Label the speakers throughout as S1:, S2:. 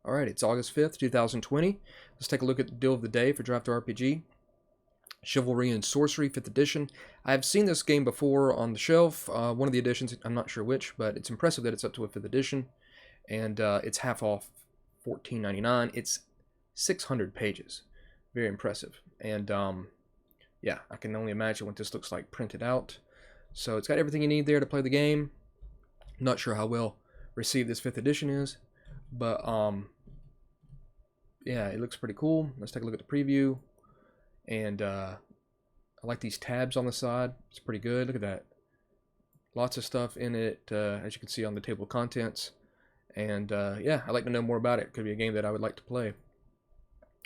S1: Alright, it's August 5th, 2020. Let's take a look at the deal of the day for DriveThruRPG. Chivalry and Sorcery, 5th edition. I've seen this game before on the shelf. One of the editions, I'm not sure which, but it's impressive that it's up to a 5th edition. And it's half off, $14.99. It's 600 pages. Very impressive. And yeah, I can only imagine what this looks like printed out. So it's got everything you need there to play the game. Not sure how well received this 5th edition is, but yeah, it looks pretty cool. Let's take a look at the preview. And I like these tabs on the side. It's pretty good. Look at that. Lots of stuff in it, as you can see on the table of contents. And yeah, I'd like to know more about it. Could be a game that I would like to play.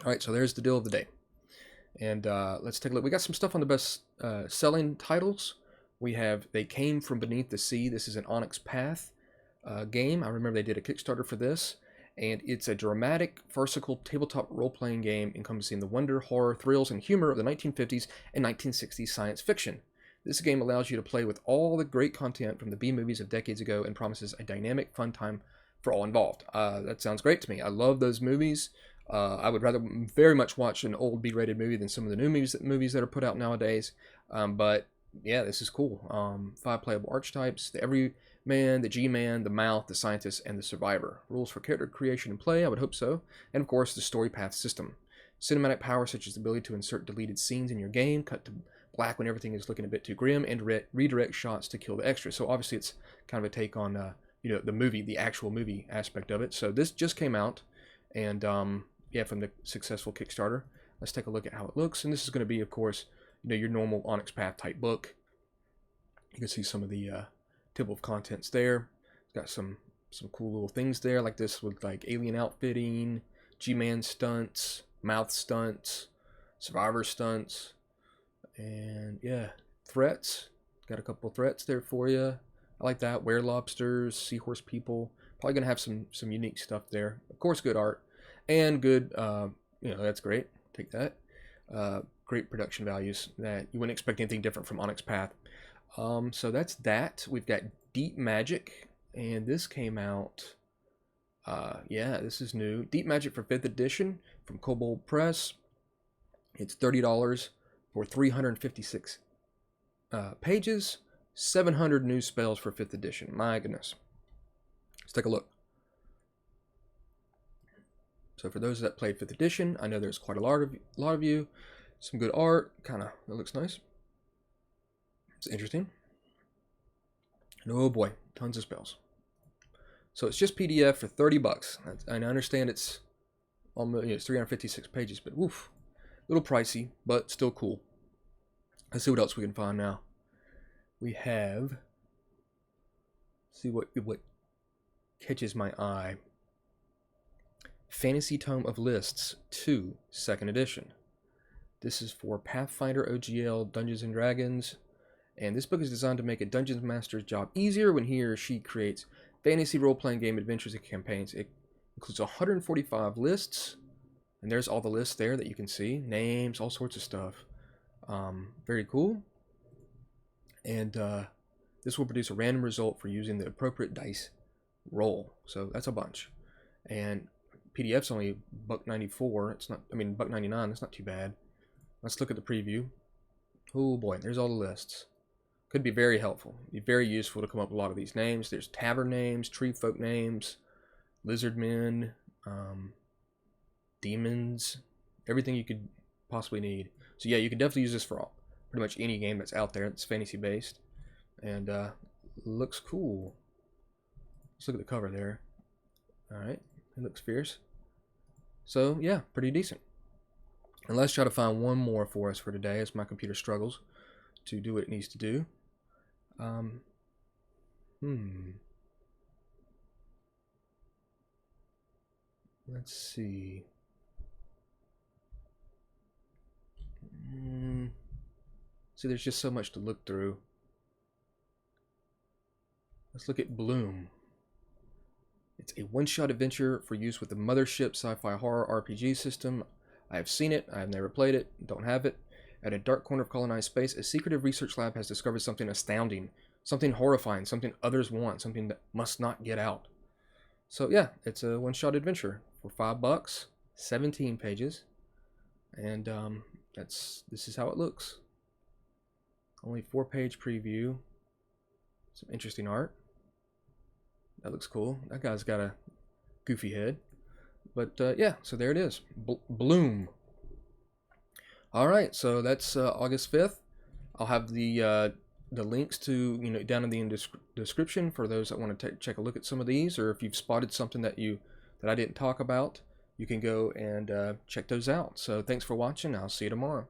S1: Alright, so there's the deal of the day. And let's take a look. We got some stuff on the best selling titles. We have They Came From Beneath the Sea. This is an Onyx Path game. I remember they did a Kickstarter for this. And it's a dramatic, farcical tabletop role-playing game encompassing the wonder, horror, thrills, and humor of the 1950s and 1960s science fiction. This game allows you to play with all the great content from the B-movies of decades ago and promises a dynamic, fun time for all involved. That sounds great to me. I love those movies. I would rather very much watch an old B-rated movie than some of the new movies that are put out nowadays. But yeah, this is cool. 5 playable archetypes: the Everyman, the G-Man, the Mouth, the Scientist, and the Survivor. Rules for character creation and play, I would hope so. And of course, the story path system. Cinematic power such as the ability to insert deleted scenes in your game, cut to black when everything is looking a bit too grim, and redirect shots to kill the extras. So obviously it's kind of a take on you know, the movie, the actual movie aspect of it. So this just came out, and yeah, from the successful Kickstarter. Let's take a look at how it looks. And this is going to be, of course, you know, your normal Onyx Path type book. You can see some of the table of contents there. It's got some cool little things there, like this with like alien outfitting, G-Man stunts, Mouth stunts, Survivor stunts, and yeah, threats. Got a couple of threats there for you. I like that. Were lobsters, seahorse people. Probably gonna have some unique stuff there. Of course, good art and good. You know, that's great. Take that. Great production values that you wouldn't expect anything different from Onyx Path. So that's that. We've got Deep Magic, and this came out. Yeah, this is new. Deep Magic for 5th edition from Kobold Press. It's $30 for 356 pages. 700 new spells for 5th edition. My goodness. Let's take a look. So for those that played 5th edition, I know there's quite a lot of you. Some good art. It looks nice. It's interesting. And oh boy, tons of spells. So it's just PDF for 30 bucks. And I understand it's almost, you know, it's 356 pages, but woof, a little pricey, but still cool. Let's see what else we can find now. We have, see what catches my eye. Fantasy Tome of Lists 2, 2nd edition. This is for Pathfinder OGL Dungeons and Dragons. And this book is designed to make a dungeon master's job easier when he or she creates fantasy role-playing game adventures and campaigns. It includes 145 lists, and there's all the lists there that you can see. Names, all sorts of stuff. Very cool. And this will produce a random result for using the appropriate dice roll. So that's a bunch. And PDF's only $1.94. It's not, I mean, $1.99. That's not too bad. Let's look at the preview. Oh boy, there's all the lists. Could be very helpful. Be very useful to come up with a lot of these names. There's tavern names, tree folk names, lizard men, demons, everything you could possibly need. So yeah, you can definitely use this for pretty much any game that's out there that's fantasy based. And looks cool. Let's look at the cover there. Alright, it looks fierce. So yeah, pretty decent. And let's try to find one more for us for today as my computer struggles to do what it needs to do. Let's see. See, there's just so much to look through. Let's look at Bloom. It's a one-shot adventure for use with the Mothership sci-fi horror RPG system. I have seen it. I have never played it. Don't have it. At a dark corner of colonized space, a secretive research lab has discovered something astounding, something horrifying, something others want, something that must not get out. So yeah, it's a one-shot adventure for $5, 17 pages, and this is how it looks. Only 4-page preview. Some interesting art. That looks cool. That guy's got a goofy head. But yeah, so there it is. Bloom. All right, so that's August 5th. I'll have the links to down in the description for those that want to check a look at some of these, or if you've spotted something that I didn't talk about, you can go and check those out. So thanks for watching. I'll see you tomorrow.